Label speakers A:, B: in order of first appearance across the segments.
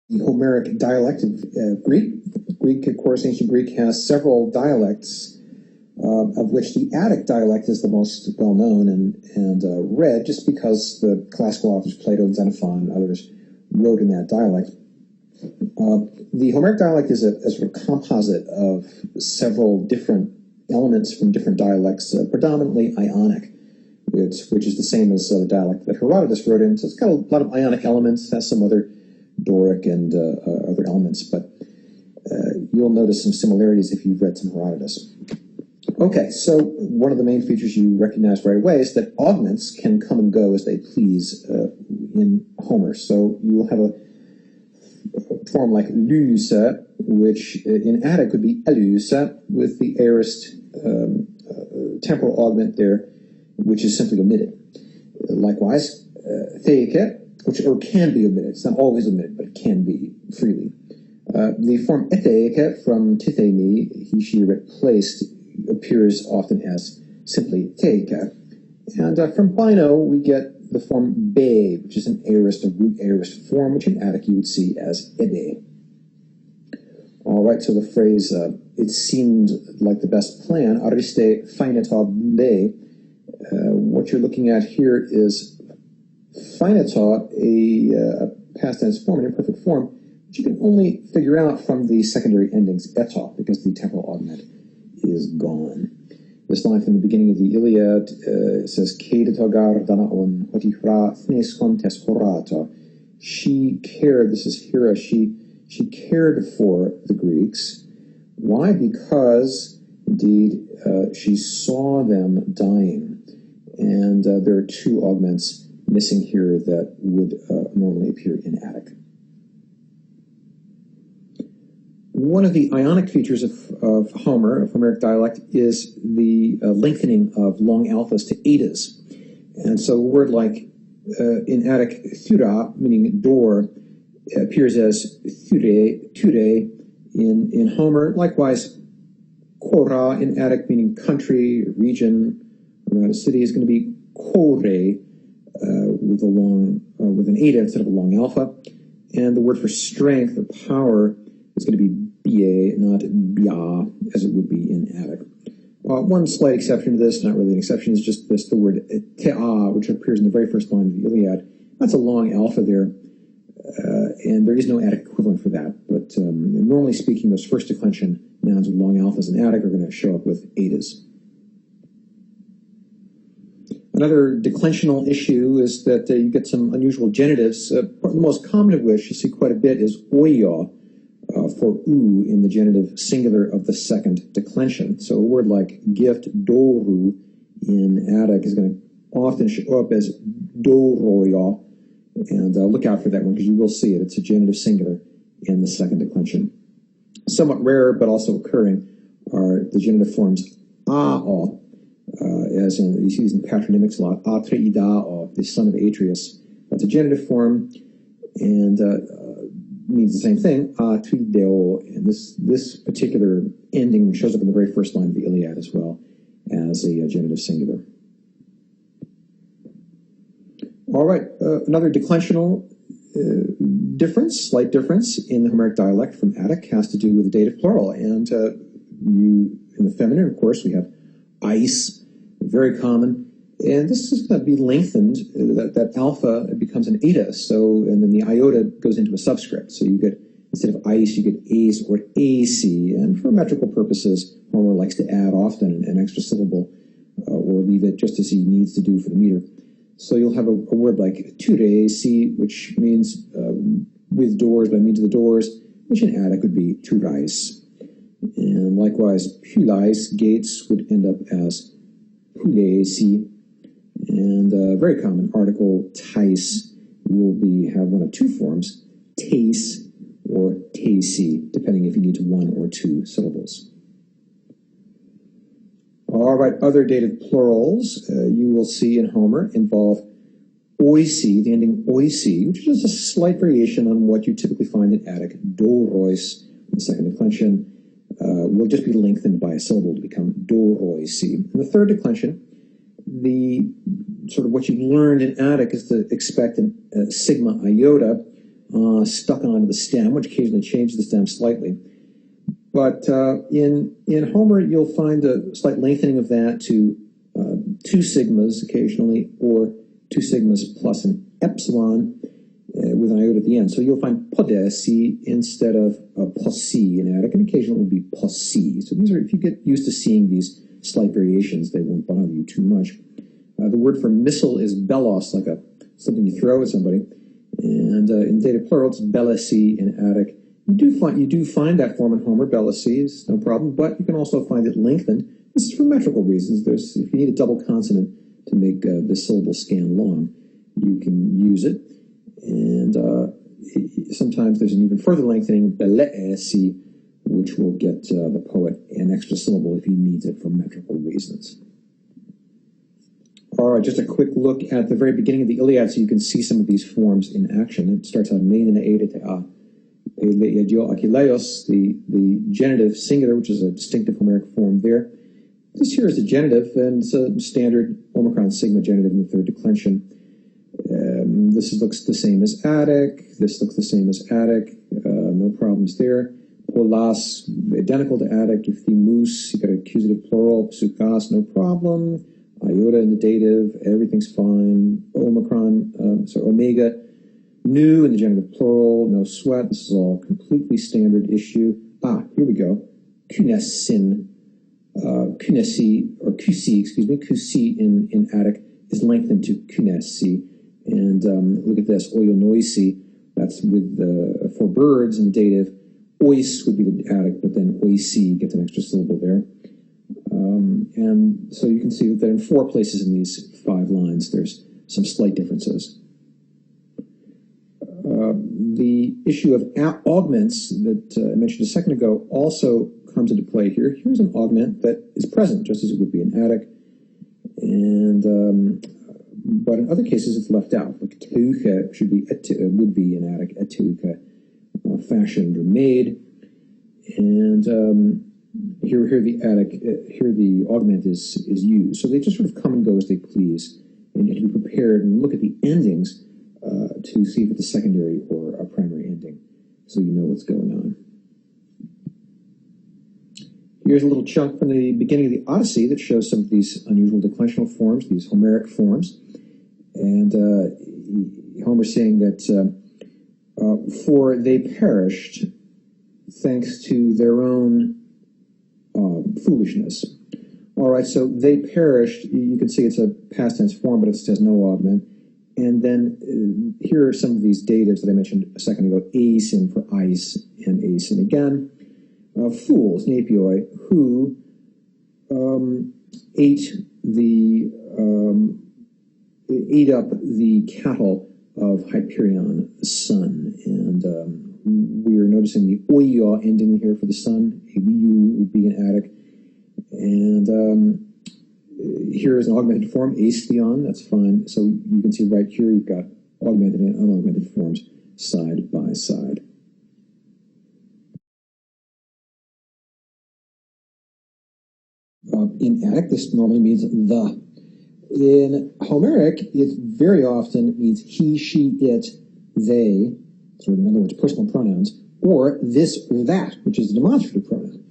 A: The Homeric dialect of Greek. Greek, of course, ancient Greek has several dialects, of which the Attic dialect is the most well-known and read, just because the classical authors Plato and Xenophon and others wrote in that dialect. The Homeric dialect is a sort of composite of several different elements from different dialects, predominantly Ionic, which is the same as the dialect that Herodotus wrote in. So it's got a lot of Ionic elements, has some other Doric and other elements, but you'll notice some similarities if you've read some Herodotus. Okay, so one of the main features you recognize right away is that augments can come and go as they please in Homer. So you will have a form like lusa, which in Attic would be elusa, with the aorist temporal augment there, which is simply omitted. Likewise, theike, which can be omitted. It's not always omitted, but it can be freely. The form etheike from tithemi, he, she, replaced, appears often as simply theike. And from bino, we get the form be, which is an aorist, a root aorist form, which in Attic you would see as ebe. All right, so the phrase, it seemed like the best plan, ariste finita boule. What you're looking at here is finita, a past tense form, an imperfect form, which you can only figure out from the secondary endings eta, because the temporal augment is gone. This line from the beginning of the Iliad says, she cared, this is Hera, she cared for the Greeks. Why? Because, indeed, she saw them dying. And there are two augments missing here that would normally appear in Attic. One of the Ionic features of Homer, of Homeric dialect, is the lengthening of long alphas to etas. And so a word like, in Attic, thura, meaning door, appears as ture in Homer. Likewise, kora in Attic, meaning country, region, around a city, is going to be kore with an eta instead of a long alpha. And the word for strength or power is going to be bia, not bia, as it would be in Attic. One slight exception to this, not really an exception, is just the word te'a, which appears in the very first line of the Iliad. That's a long alpha there, and there is no Attic equivalent for that. But normally speaking, those first declension nouns with long alphas in Attic are going to show up with etas. Another declensional issue is that you get some unusual genitives, the most common of which you see quite a bit is oya, for u in the genitive singular of the second declension. So a word like gift, doru, in Attic is going to often show up as doroya, and look out for that one because you will see it. It's a genitive singular in the second declension. Somewhat rarer but also occurring are the genitive forms a, as in you see these in patronymics a lot, Atreidao, the son of Atreus. That's a genitive form and means the same thing, Atreideo, and this particular ending shows up in the very first line of the Iliad as well as a genitive singular. All right, another declensional difference, slight difference in the Homeric dialect from Attic has to do with the dative plural. And in the feminine, of course, we have ice, very common. And this is going to be lengthened, that alpha becomes an eta. So, and then the iota goes into a subscript. So you get, instead of ice, you get ace or ac. And for metrical purposes, Homer likes to add often an extra syllable or leave it just as he needs to do for the meter. So you'll have a word like turesi, which means with doors, by means of the doors, which in Attic would be turais. And likewise, pulais, gates, would end up as pulesi. And very common article, tais, will have one of two forms, tais or taisi, depending if you need one or two syllables. All right, other dative plurals you will see in Homer involve oisi, the ending oisi, which is a slight variation on what you typically find in Attic. Dorois, the second declension, will just be lengthened by a syllable to become doroisi. In the third declension, the sort of what you've learned in Attic is to expect a sigma iota stuck onto the stem, which occasionally changes the stem slightly. But in Homer, you'll find a slight lengthening of that to 2 sigmas occasionally, or 2 sigmas plus an epsilon with an iota at the end. So you'll find podesi instead of possi in Attic, and occasionally it would be possi. So these are, if you get used to seeing these slight variations, they won't bother you too much. The word for missile is belos, like something you throw at somebody. And in dative plural, it's bellesi in Attic. You do find that form in Homer, bellesi, no problem, but you can also find it lengthened. This is for metrical reasons. If you need a double consonant to make the syllable scan long, you can use it. And sometimes there's an even further lengthening, bellesi, which will get the poet an extra syllable if he needs it for metrical reasons. All right, just a quick look at the very beginning of the Iliad so you can see some of these forms in action. It starts out the genitive singular, which is a distinctive Homeric form there. This here is a genitive, and it's a standard Omicron sigma genitive in the third declension. This looks the same as Attic. This looks the same as Attic. No problems there. Polas, identical to Attic. Euthymus, you got accusative plural. Psukas, no problem. Iota in the dative, everything's fine. Omega, nu in the genitive plural, no sweat. This is all completely standard issue. Here we go. Kunesin, kunesi, or kusi, kusi in Attic is lengthened to kunesi. And look at this, oionoisi, that's with for birds in the dative. Ois would be the Attic, but then oisi gets an extra syllable there. And so you can see that in 4 places in these 5 lines, there's some slight differences. The issue of augments that I mentioned a second ago also comes into play here. Here's an augment that is present, just as it would be in Attic. And but in other cases, it's left out. Like teuche would be in Attic, eteuche, fashioned or made. And here the Attic, here the augment is used. So they just sort of come and go as they please, and you have to be prepared and look at the endings to see if it's a secondary or a primary ending, so you know what's going on. Here's a little chunk from the beginning of the Odyssey that shows some of these unusual declensional forms, these Homeric forms, and Homer's saying that for they perished thanks to their own foolishness. All right, so they perished. You can see it's a past tense form, but it has no augment. And then here are some of these datives that I mentioned a second ago. Asin for ice and asin again. Fools, napioi, who ate up the cattle of Hyperion, the sun. And we're noticing the oia ending here for the sun. Eliu would be an Attic. And here is an augmented form, aestheon, that's fine. So you can see right here you've got augmented and unaugmented forms side by side. In Attic, this normally means the. In Homeric, it very often means he, she, it, they, sort of, in other words, personal pronouns, or this or that, which is a demonstrative pronoun.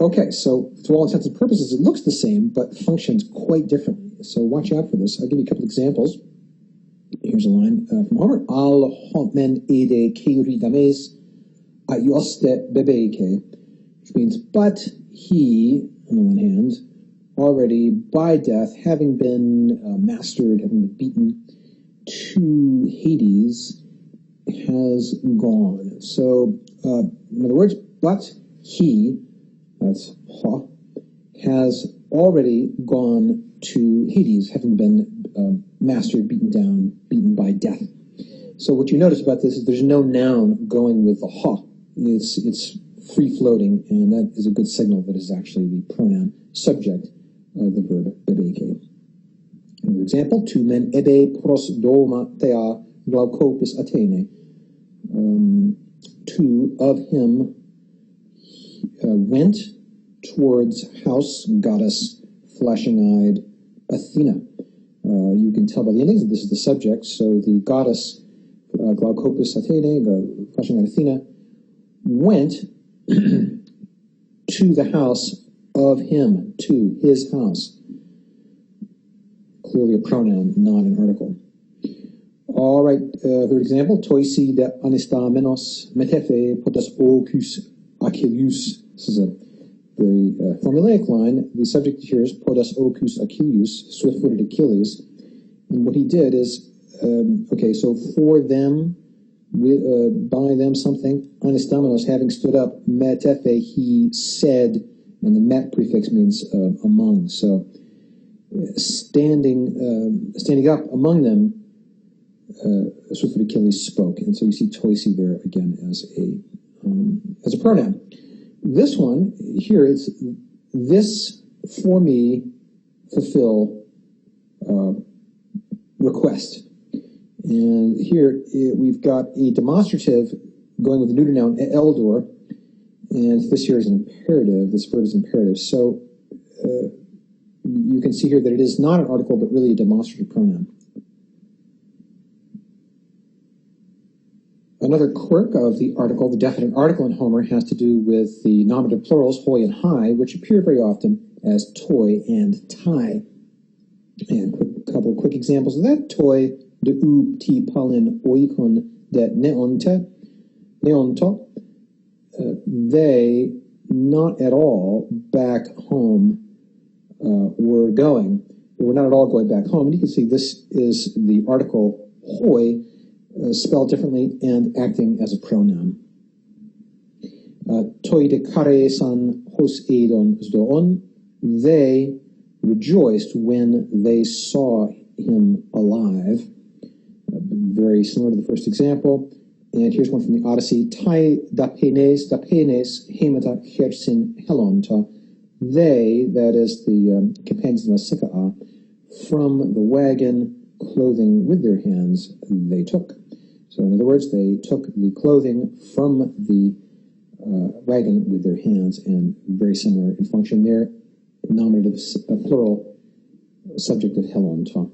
A: Okay, so to all intents and purposes, it looks the same, but functions quite differently. So watch out for this. I'll give you a couple examples. Here's a line from Homer. Al homen ede keuridames aioste bebeike, which means, but he, on the one hand, already by death, having been mastered, having been beaten to Hades, has gone. So, in other words, but he, that's ha, has already gone to Hades, having been mastered, beaten down, beaten by death. So what you notice about this is there's no noun going with the ha. It's free-floating, and that is a good signal that is actually the pronoun subject of the verb bebeke. Another example, tu men ebe pros doma thea glaukopis Athene. Two of him went towards house goddess flashing-eyed Athena. You can tell by the endings that this is the subject, so the goddess Glaucopus Athene, the flashing out Athena, went to the house of him, to his house. Clearly a pronoun, not an article. All right, third example, toisi de anistamenos metefe potas ocus Achilleus. This is a very formulaic line. The subject here is podas ocus Achilleus, swift-footed Achilles. And what he did is, okay, so for them, by them something, anistamenos, having stood up, metefe, he said, and the met prefix means among. So standing up among them, swift-footed Achilles spoke. And so you see toisi there again as a pronoun. This one here, it's this for me fulfill request. And here we've got a demonstrative going with the neuter noun eldor, and this here is an imperative. This verb is imperative. So you can see here that it is not an article, but really a demonstrative pronoun. Another quirk of the article, the definite article in Homer, has to do with the nominative plurals, hoi and hai, which appear very often as toi and tai. And a couple of quick examples of that. Toi de u ti palin oikon de neonte, neonto. They, not at all, back home were going. They were not at all going back home. And you can see this is the article hoi, spelled differently and acting as a pronoun. Toi de kare san hos eidon zdoon. They rejoiced when they saw him alive. Very similar to the first example. And here's one from the Odyssey. Tai dapenes hemata hersin helonta. They, that is the companions of Nausicaa, from the wagon, clothing with their hands, they took. So in other words, they took the clothing from the wagon with their hands, and very similar in function there. Nominative plural, subject of helonta.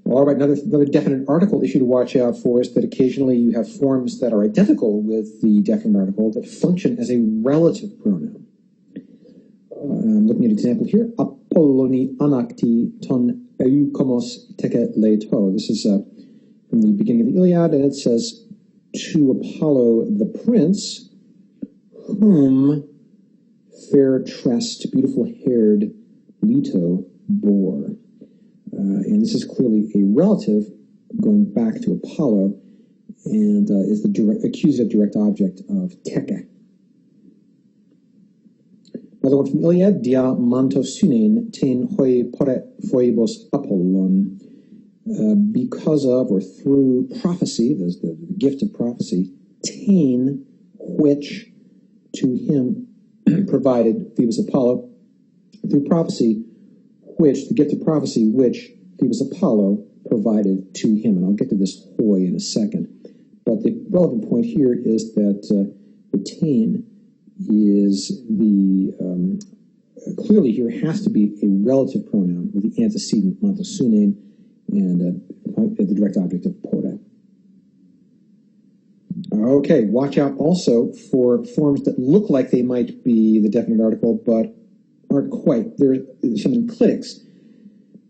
A: All right, another definite article issue to watch out for is that occasionally you have forms that are identical with the definite article that function as a relative pronoun. I'm looking at an example here. Apolloni anakti ton eukomos teke leto. This is from the beginning of the Iliad, and it says, to Apollo the prince, whom fair-tressed, beautiful-haired Leto bore. And this is clearly a relative going back to Apollo, and is the accusative direct object of teke. Another one from Iliad, dia mantosunen ten hoi pore phoebos Apollon. Because of or through prophecy, there's the gift of prophecy, ten, which to him provided Phoebus Apollo, through prophecy, which, the gift of prophecy, which Phoebus Apollo provided to him. And I'll get to this hoi in a second. But the relevant point here is that the tain is the, clearly here has to be a relative pronoun with the antecedent mantosunen and the direct object of pore. Okay, watch out also for forms that look like they might be the definite article, but aren't quite. There are some enclitics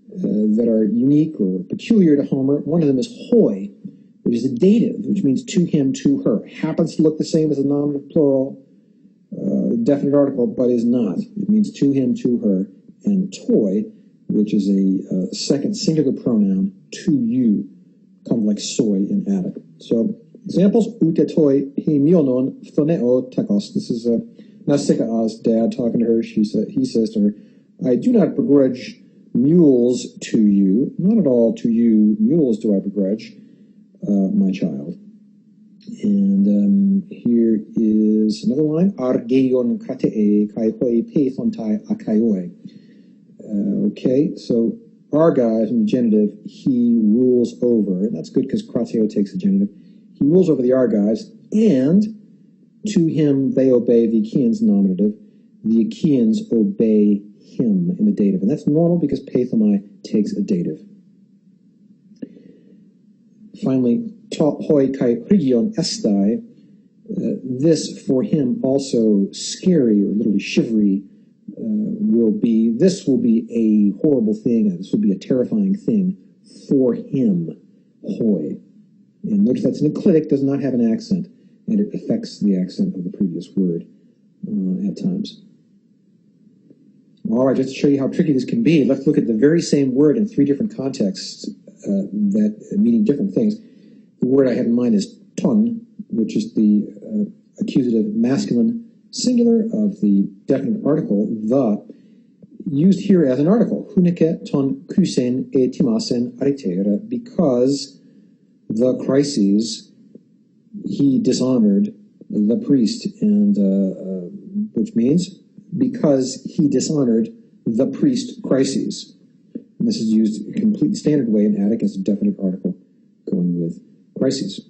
A: that are unique or peculiar to Homer. One of them is hoi, which is a dative, which means to him, to her. Happens to look the same as a nominative plural definite article, but is not. It means to him, to her. And toi, which is a second singular pronoun, to you, kind of like soy in Attic. So, examples, ute toi he mionon phthoneo tekos. This is Nausicaa's dad talking to her. He says to her, I do not begrudge mules to you, not at all to you mules do I begrudge, my child. And here is another line, argeion katee kai hoi peithontai akaioi. Okay, so Argive in the genitive, he rules over, and that's good because krateo takes the genitive. He rules over the Argives, and to him they obey the Achaeans nominative. The Achaeans obey him in the dative, and that's normal because paithomai takes a dative. Finally, ta hoi kai region estai, this for him also scary or literally shivery this will be a horrible thing, this will be a terrifying thing for him, hoi. And notice that's an enclitic, does not have an accent, and it affects the accent of the previous word at times. All right, just to show you how tricky this can be, let's look at the very same word in three different contexts that meaning different things. The word I have in mind is ton, which is the accusative masculine singular of the definite article, the, used here as an article, hunike ton kusen e timasen aritera, because the crises, he dishonored the priest, and which means because he dishonored the priest crises. And this is used a completely standard way in Attic as a definite article going with crises.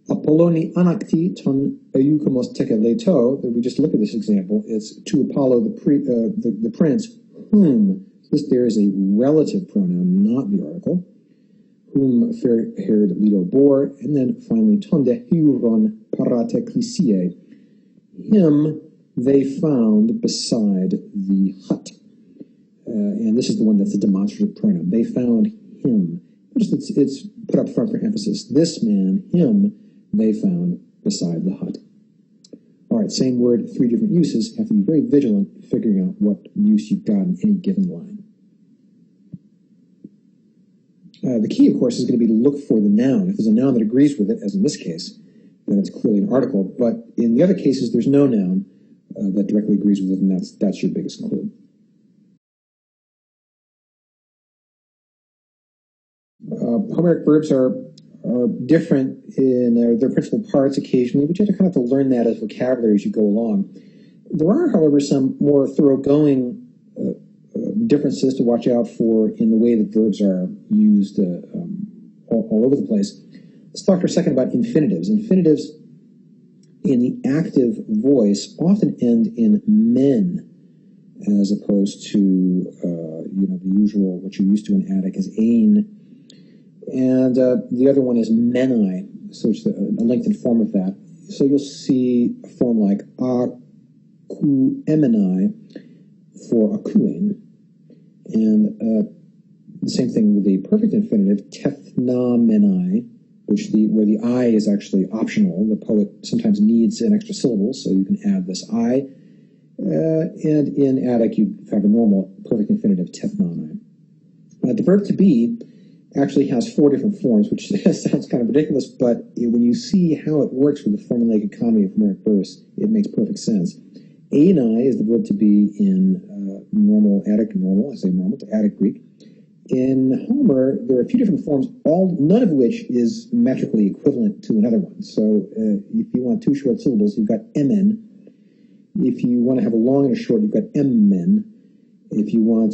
A: Apolloni anakti ton eukomos tekeleto, that we just look at this example, it's to Apollo the prince, whom, this there is a relative pronoun, not the article, whom fair-haired Leto bore, and then finally tonde huron parate clisie, him they found beside the hut. And this is the one that's the demonstrative pronoun. They found him. Notice it's put up front for emphasis. This man, him, they found beside the hut. All right, same word, three different uses. Have to be very vigilant figuring out what use you've got in any given line. The key, of course, is going to be to look for the noun. If there's a noun that agrees with it, as in this case, then it's clearly an article. But in the other cases, there's no noun that directly agrees with it, and that's your biggest clue. Homeric verbs are different in their principal parts occasionally, but you have to kind of have to learn that as vocabulary as you go along. There are, however, some more thoroughgoing differences to watch out for in the way that verbs are used all over the place. Let's talk for a second about infinitives. Infinitives in the active voice often end in men, as opposed to the usual, what you're used to in Attic is ein. And the other one is menai, so it's a lengthened form of that. So you'll see a form like akuemenai for akuin. And the same thing with the perfect infinitive, tefnamenai, where the I is actually optional. The poet sometimes needs an extra syllable, so you can add this I. And in Attic, you have a normal perfect infinitive, tefnanai. The verb to be actually has four different forms, which sounds kind of ridiculous, but when you see how it works with the formulaic economy of Homeric verse, it makes perfect sense. Einai is the verb to be in normal Attic, I say normal to Attic Greek. In Homer, there are a few different forms, none of which is metrically equivalent to another one. So if you want two short syllables, you've got emen. If you want to have a long and a short, you've got emmen. If you want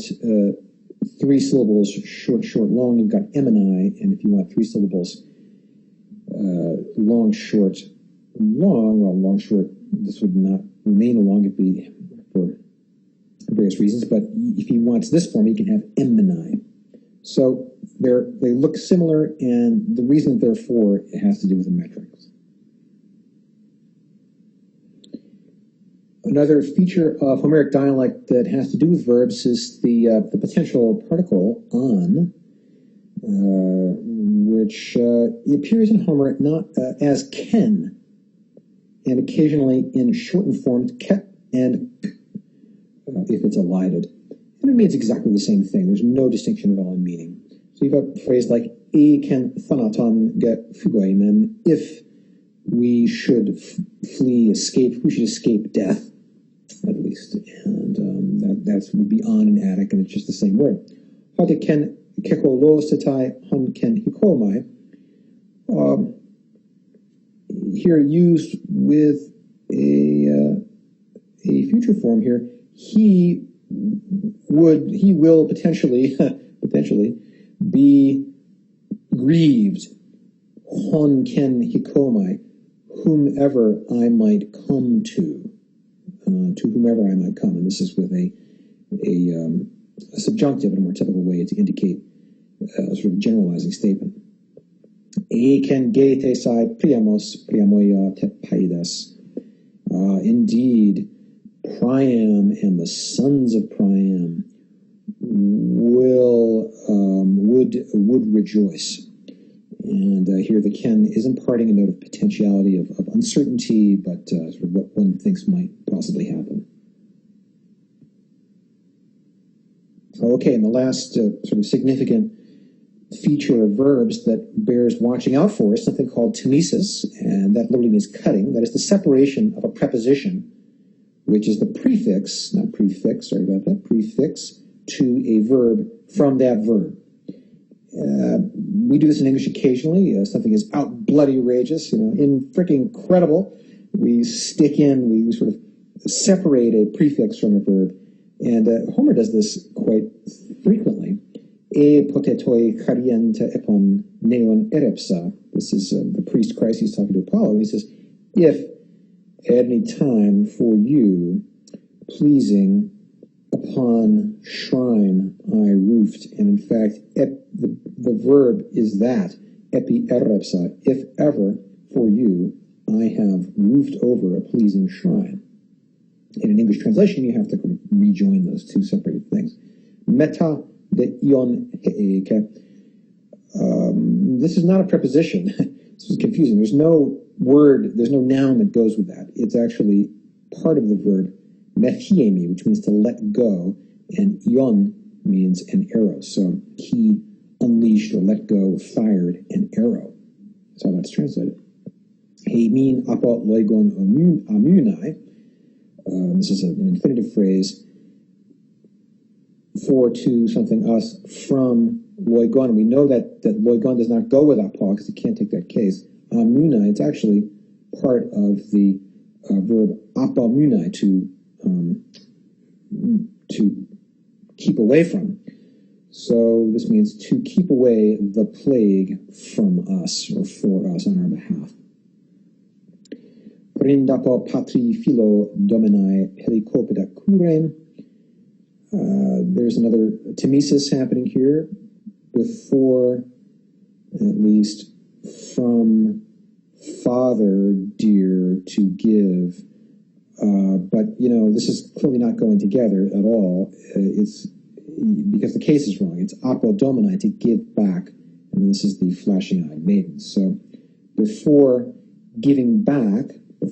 A: three syllables, short, long, you've got emenai. And if you want three syllables, long, short, short, this would not remain a long, it'd be for various reasons, but if he wants this form, he can have emenai. So they look similar, and the reason that they're four, it has to do with the metrics. Another feature of Homeric dialect that has to do with verbs is the potential particle on, which appears in Homer not as ken, and occasionally in shortened forms ket and if it's elided. And it means exactly the same thing. There's no distinction at all in meaning. So you've got a phrase like e ken thanaton get fugoimen, if we should escape death, at least. And that would be on in Attic, and it's just the same word. Hate ken kekolo setai hun ken hikomai. Here used with a future form here, he will potentially be grieved, hon ken hikomai, whomever I might come to whomever I might come. And this is with a subjunctive in a more typical way to indicate a sort of generalizing statement. Eken gete sai priamoia te paidas. Indeed, Priam and the sons of Priam would rejoice. And here the Ken is imparting a note of potentiality, of uncertainty, but sort of what one thinks might possibly happen. Okay, and the last sort of significant feature of verbs that bears watching out for is something called temesis, and that literally means cutting. That is the separation of a preposition, which is the prefix, not prefix, sorry about that, prefix to a verb from that verb. We do this in English occasionally. Something is out bloody rageous, freaking incredible. We sort of separate a prefix from a verb. And Homer does this quite frequently. E potetoi charienta epon neon erepsa. This is the priest Christ, he's talking to Apollo. And he says, if at any time for you pleasing upon shrine I roofed. And in fact, the verb is that, epi erepsa, if ever for you I have roofed over a pleasing shrine. In an English translation, you have to rejoin those two separated things. Meta de ion heike. This is not a preposition. This is confusing. There's no noun that goes with that. It's actually part of the verb methiemi, which means to let go, and ion means an arrow. So he unleashed or let go, fired an arrow. That's how that's translated. Heimin apo loigon amunai. This is an infinitive phrase for to something us from loigon. We know that loigon does not go with apo because it can't take that case. Amunai, it's actually part of the verb apamunai, to keep away from. So this means to keep away the plague from us or for us on our behalf. Prendapo patri philo dominai helicopeda curen. There's another temesis happening here, before, at least, from father dear to give. But, this is clearly not going together at all. It's because the case is wrong. It's apo domini, to give back, and this is the flashing-eyed maiden. So before giving back the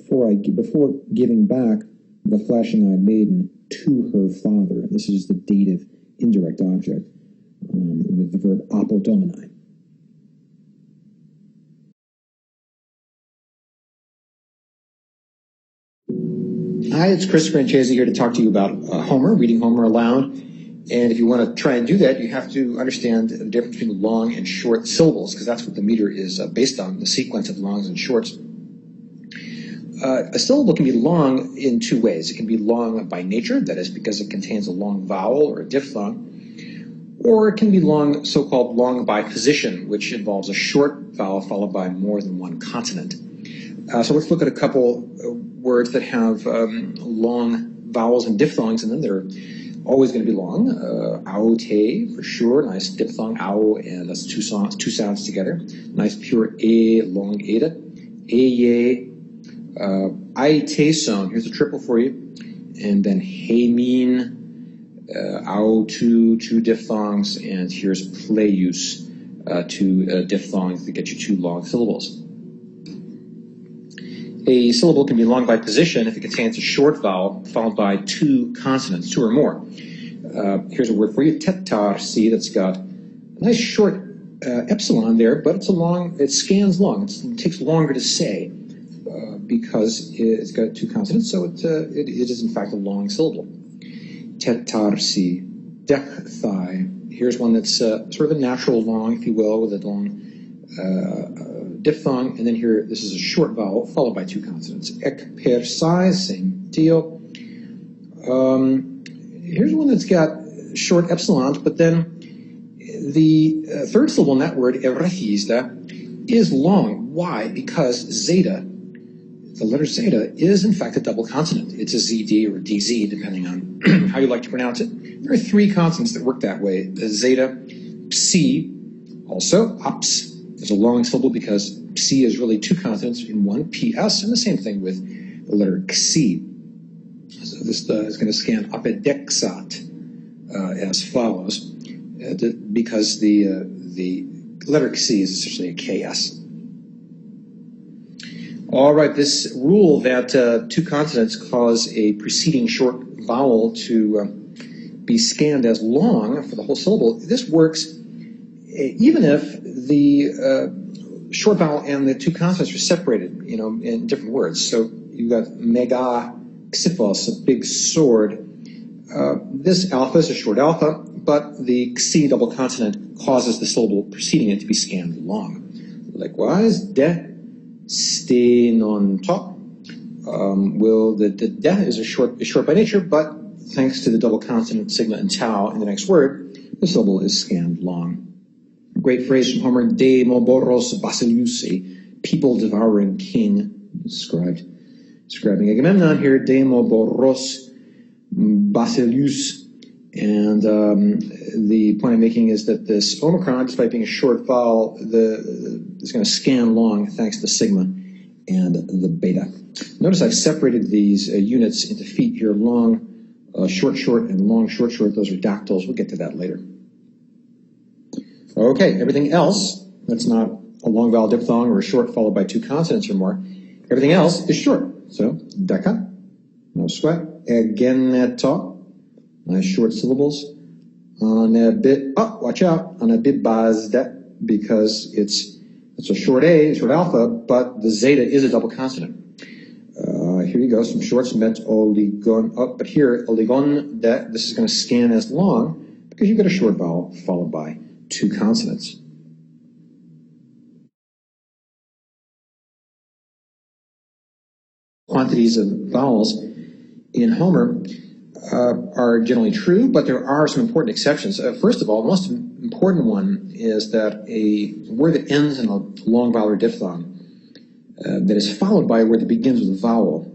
A: flashing-eyed maiden to her father, and this is the dative indirect object with the verb apo domini. Hi, it's Chris Francese here to talk to you about Homer, reading Homer aloud. And if you want to try and do that, you have to understand the difference between long and short syllables, because that's what the meter is based on, the sequence of longs and shorts. A syllable can be long in two ways. It can be long by nature, that is because it contains a long vowel or a diphthong, or it can be long, so-called long by position, which involves a short vowel followed by more than one consonant. So let's look at a couple words that have long vowels and diphthongs in them. They're always going to be long. Aote, for sure, nice diphthong, ao, and that's two sounds together. Nice pure a, long eta. Eye, aite sound, here's a triple for you. And then heimin, ao, two diphthongs, and here's pleius, two diphthongs that get you two long syllables. A syllable can be long by position if it contains a short vowel followed by two consonants, two or more. Here's a word for you, tetarsi, that's got a nice short epsilon there, but it scans long. It takes longer to say because it's got two consonants, so it is in fact a long syllable. Tetarsi, dekthai. Here's one that's sort of a natural long, if you will, with a long diphthong, and then here, this is a short vowel followed by two consonants. Ek persai, same deal. Here's one that's got short epsilons, but then the third syllable in that word, erethista, is long. Why? Because zeta, the letter zeta, is in fact a double consonant. It's a ZD or DZ, depending on how you like to pronounce it. There are three consonants that work that way. The zeta, psi, also, ups, There's a long syllable because C is really two consonants in one, PS, and the same thing with the letter XC. So this is going to scan apedexat as follows, because the letter XC is essentially a KS. All right, this rule that two consonants cause a preceding short vowel to be scanned as long for the whole syllable, this works even if the short vowel and the two consonants are separated, in different words. So you've got mega xyphos, a big sword. This alpha is a short alpha, but the xi double consonant causes the syllable preceding it to be scanned long. Likewise, de, ste non top. The de is short by nature, but thanks to the double consonant sigma and tau in the next word, the syllable is scanned long. Great phrase from Homer, de moboros basileus, people devouring king, describing Agamemnon here, de moboros basileus. And the point I'm making is that this omicron, despite being a short vowel, is going to scan long thanks to the sigma and the beta. Notice I've separated these units into feet here, long, short, and long, short. Those are dactyls. We'll get to that later. Okay, everything else that's not a long vowel diphthong or a short followed by two consonants or more, everything else is short. So, deca, no sweat, egeneto, nice short syllables. On a bit, watch out, on a bit bazde, because it's a short A, short alpha, but the zeta is a double consonant. Here you go, some shorts, met oligon, but here, oligon, this is going to scan as long because you get a short vowel followed by two consonants. Quantities of vowels in Homer are generally true, but there are some important exceptions. First of all, the most important one is that a word that ends in a long vowel or diphthong that is followed by a word that begins with a vowel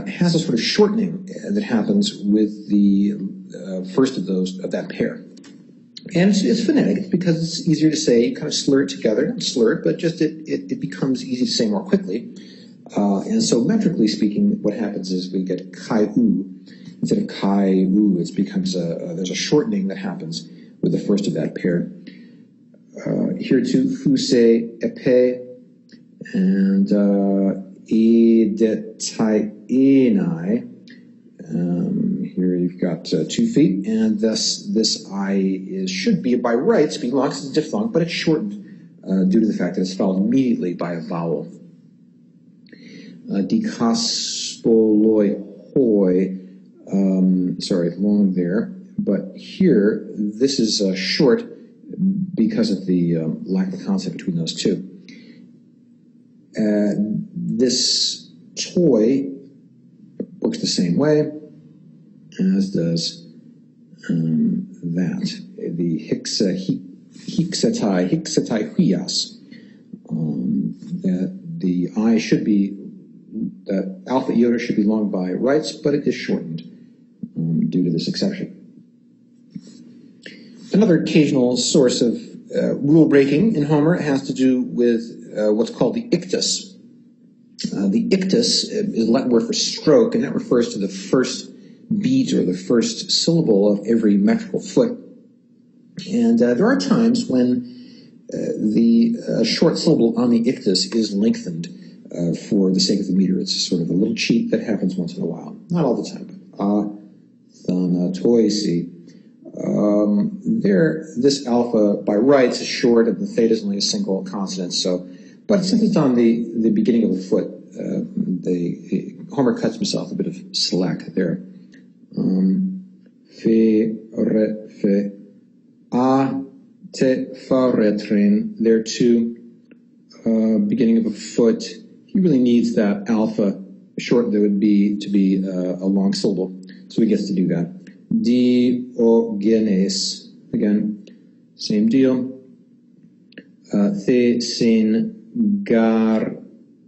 A: has a sort of shortening that happens with the first of that pair. And it's phonetic. It's because it's easier to say. You kind of slur it together. Not slur it, but just it becomes easy to say more quickly. And so metrically speaking, what happens is we get kai-u. Instead of kai-u, it becomes there's a shortening that happens with the first of that pair. Here too, fuse, epe, and edetai, enai. Here you've got 2 feet, and thus this I should be by rights be long as it's a diphthong, but it's shortened due to the fact that it's followed immediately by a vowel. Dikaspoloi hoi, long there, but here this is short because of the lack of consonant between those two. This toy works the same way, as does that. The hixetai huias. That the I should be, that alpha iota should be long by rights, but it is shortened due to this exception. Another occasional source of rule breaking in Homer has to do with what's called the ictus. The ictus is a Latin word for stroke, and that refers to the first beat or the first syllable of every metrical foot. And there are times when the short syllable on the ictus is lengthened for the sake of the meter. It's sort of a little cheat that happens once in a while. Not all the time. Thanatoisi. This alpha by rights is short, and the theta is only a single consonant. But since it's on the beginning of a foot, Homer cuts himself a bit of slack there. Fe, re, fe, a, te, fa, re, trin. There too, beginning of a foot. He really needs that alpha short that would be to be a long syllable, so he gets to do that. Diogenes, again, same deal. The, sin, gar,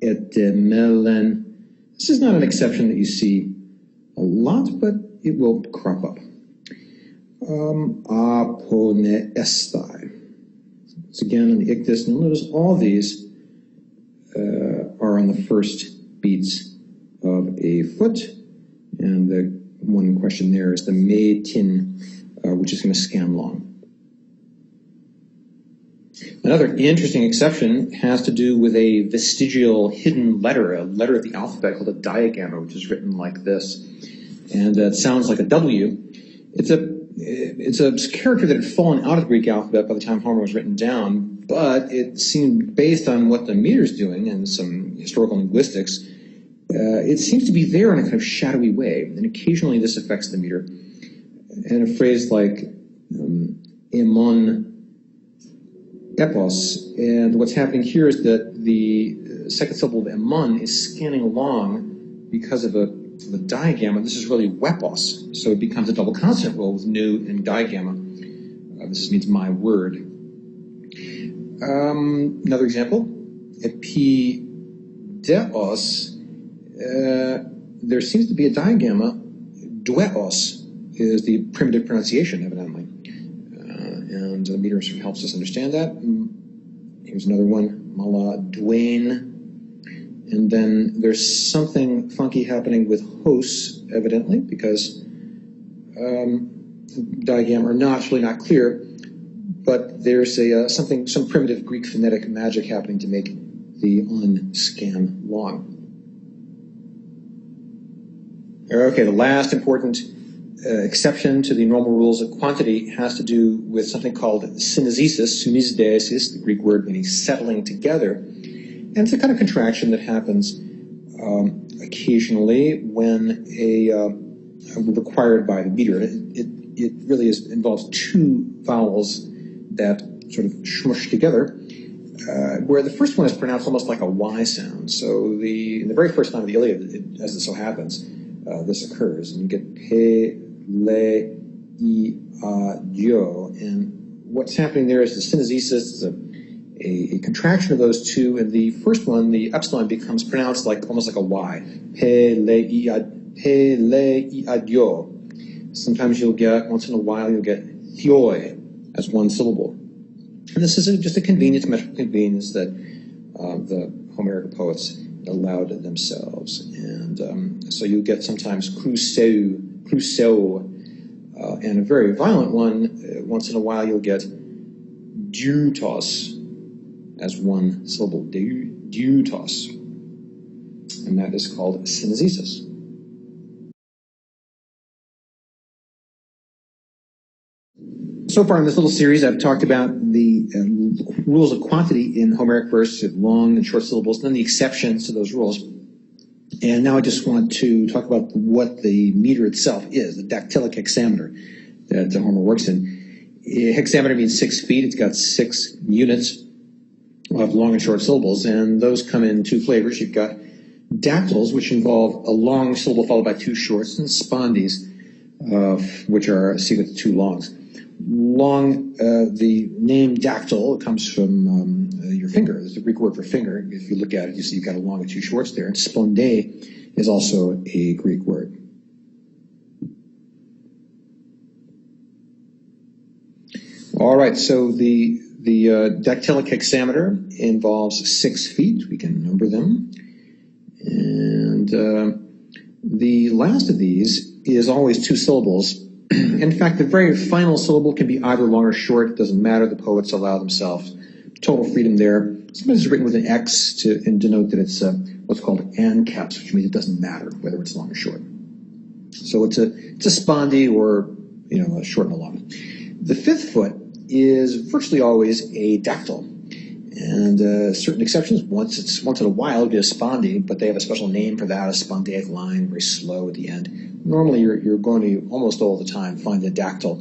A: etemelen. This is not an exception that you see a lot, but it will crop up. Apone estai. It's again on the ictus. And you'll notice all these are on the first beats of a foot. And the one question there is the me tin, which is going to scan long. Another interesting exception has to do with a vestigial hidden letter, a letter of the alphabet called a diagamma, which is written like this. And it sounds like a W. It's a character that had fallen out of the Greek alphabet by the time Homer was written down, but it seemed, based on what the meter's doing and some historical linguistics, it seems to be there in a kind of shadowy way, and occasionally this affects the meter. And a phrase like emon epos, and what's happening here is that the second syllable of emon is scanning along because of a diagamma. This is really wepos, so it becomes a double consonant roll with nu and diagamma. This means my word. Another example, epideos. There seems to be a diagamma. Dueos is the primitive pronunciation, evidently. And the meter sort of helps us understand that. Here's another one, mala duane. And then there's something funky happening with hos, evidently, because diagamma are not, it's really not clear, but there's some primitive Greek phonetic magic happening to make the un scan long. Okay, the last important exception to the normal rules of quantity has to do with something called synesis, synesdesis, the Greek word meaning settling together. And it's a kind of contraction that happens occasionally when required by the meter. It really involves two vowels that sort of smush together, where the first one is pronounced almost like a Y sound. So in the very first line of the Iliad, as it so happens, this occurs, and you get pe, le, I, a, dio. And what's happening there is the synesis is a contraction of those two, and the first one, the epsilon, becomes pronounced almost like a Y. Pe, le, I, dio. Sometimes once in a while, you'll get thioi as one syllable. And this is just a convenience, metrical convenience that the Homeric poets allowed themselves. And so you get sometimes cruceu, and a very violent one, once in a while you'll get dutos as one syllable, dutos. And that is called synesis. So far in this little series, I've talked about the rules of quantity in Homeric verse, long and short syllables, and then the exceptions to those rules. And now I just want to talk about what the meter itself is, the dactylic hexameter that Homer works in. Hexameter means 6 feet. It's got 6 units of long and short syllables, and those come in 2 flavors. You've got dactyls, which involve a long syllable followed by 2 shorts, and spondies, which are a sequence of 2 longs. The name dactyl comes from your finger. It's the Greek word for finger. If you look at it, you see you've got a long and 2 shorts there. And sponde is also a Greek word. All right, so the dactylic hexameter involves 6 feet. We can number them. And the last of these is always 2 syllables. In fact, the very final syllable can be either long or short. It doesn't matter. The poets allow themselves total freedom there. Sometimes it's written with an X to denote that it's what's called ancaps, which means it doesn't matter whether it's long or short. So it's a spondy or a short and a long. The 5th foot is virtually always a dactyl, and certain exceptions. Once in a while it'll be a spondy, but they have a special name for that, a spondaic line, very slow at the end. Normally you're going to almost all the time find a dactyl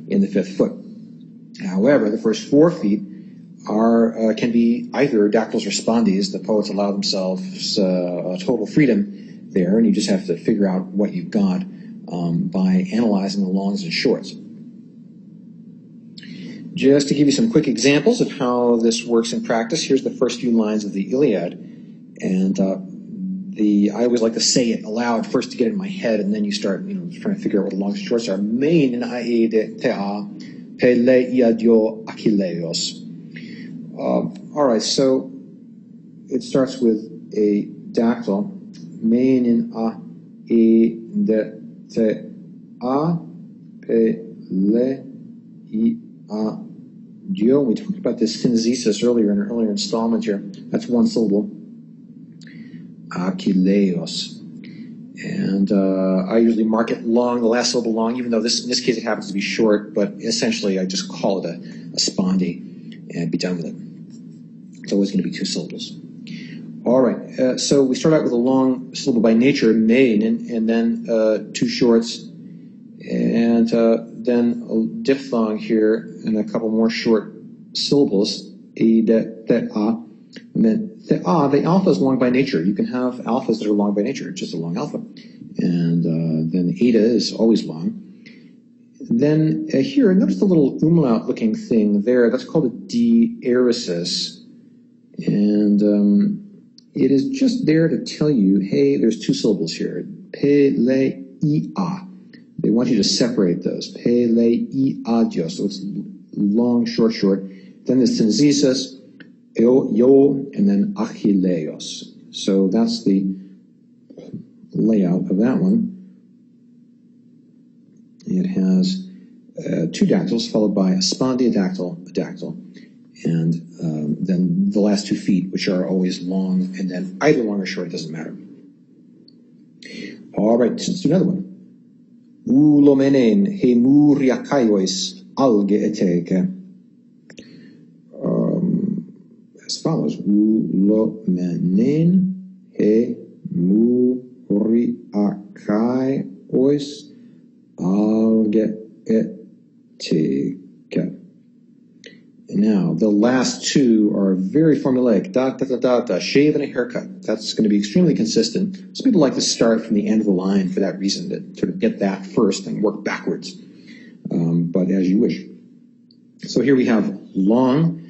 A: in the 5th foot. However, the first 4 feet can be either dactyls or spondies. The poets allow themselves total freedom there, and you just have to figure out what you've got by analyzing the longs and shorts. Just to give you some quick examples of how this works in practice, here's the first few lines of the Iliad, and I always like to say it aloud first to get it in my head, and then you start trying to figure out what the longs and shorts are. Mein aide thea pe le iadio achilleos. All right, so it starts with a dactyl. Menin a, e, de, te, a, pe, le, I, a, dio. We talked about this synesthesis earlier in an earlier installment here. That's one syllable. Achilleos. And I usually mark it long, the last syllable long, even though in this case it happens to be short, but essentially I just call it a spondy and be done with it. It's always going to be two syllables. All right, so we start out with a long syllable by nature, mein, and then two shorts, and then a diphthong here, and a couple more short syllables, e, de, the, a, and then the alpha is long by nature. You can have alphas that are long by nature, it's just a long alpha. And then eta is always long. Then here, notice the little umlaut looking thing there. That's called a diaeresis. And it is just there to tell you, hey, there's two syllables here. Pe, le, I, a. They want you to separate those. Pe, le, I, a, dio. So it's long, short, short. Then there's synesthesis. Yo, and then achilleos. So that's the layout of that one. It has two dactyls followed by a spondy, a dactyl, and then the last 2 feet, which are always long, and then either long or short, it doesn't matter. All right, let's do another one. Ulomenen hemuriakaios alge eteke. As follows: ulomenen hemuriakaios alge eteke. Now, the last two are very formulaic. Da, da, da, da, da, shave and a haircut. That's going to be extremely consistent. Some people like to start from the end of the line for that reason, to sort of get that first and work backwards. But as you wish. So here we have long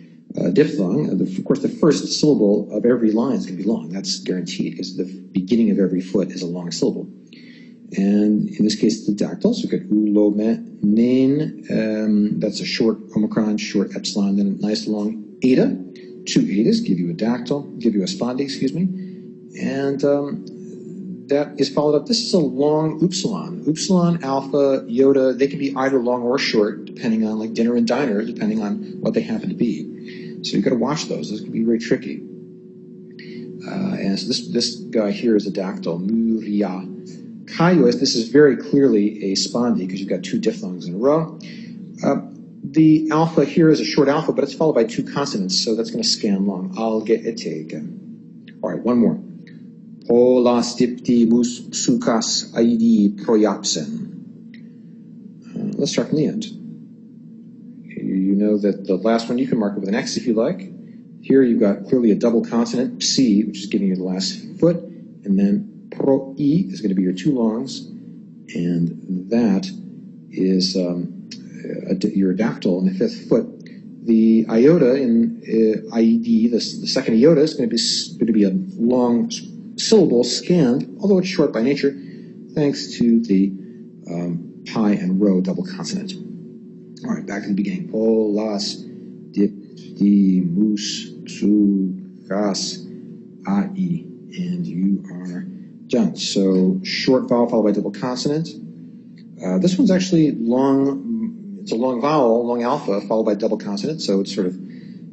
A: diphthong. Of course, the first syllable of every line is going to be long. That's guaranteed because the beginning of every foot is a long syllable. And in this case, the dactyl. So we get ulomenen. That's a short omicron, short epsilon, then a nice long eta. 2 etas give you a dactyl, give you a spondy, excuse me. And that is followed up. This is a long upsilon. Upsilon, alpha, iota, they can be either long or short, depending on, like dinner and diner, depending on what they happen to be. So you've got to watch those. Those can be very tricky. And so this guy here is a dactyl, muria. Kaios, this is very clearly a spondy because you've got two diphthongs in a row. The alpha here is a short alpha, but it's followed by two consonants, so that's going to scan long. Alge eteke. All right, one more. Polas dipti mus sukas aidi proyapsen. Let's start from the end. You know that the last one you can mark it with an X if you like. Here you've got clearly a double consonant, psi, which is giving you the last foot, and then pro E is going to be your two longs, and that is your dactyl in the fifth foot. The iota in IED, the second iota, is going to be a long syllable scanned, although it's short by nature, thanks to the pi and rho double consonant. All right, back to the beginning. Po, las, dip, di, mus, su, gas, ai, and you are done. So short vowel followed by double consonant. This one's actually long. It's a long vowel, long alpha, followed by double consonant. So it sort of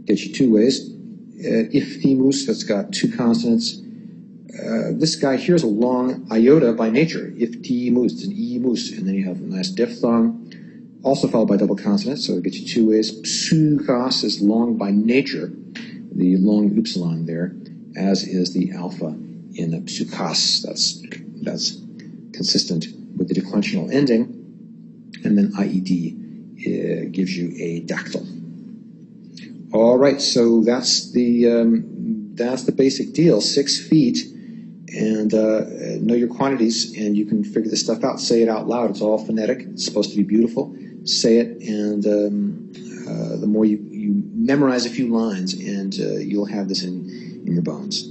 A: gets you two ways. Ifthimus, that's got two consonants. This guy here is a long iota by nature. Iftimus, it's an e-mus, and then you have a nice diphthong, also followed by double consonant. So it gets you two ways. Psukas is long by nature, the long upsilon there, as is the alpha in the psukas. That's consistent with the declensional ending. And then IED gives you a dactyl. All right, so that's the basic deal. 6 feet, and know your quantities, and you can figure this stuff out. Say it out loud. It's all phonetic. It's supposed to be beautiful. Say it, and the more you memorize a few lines, and you'll have this in your bones.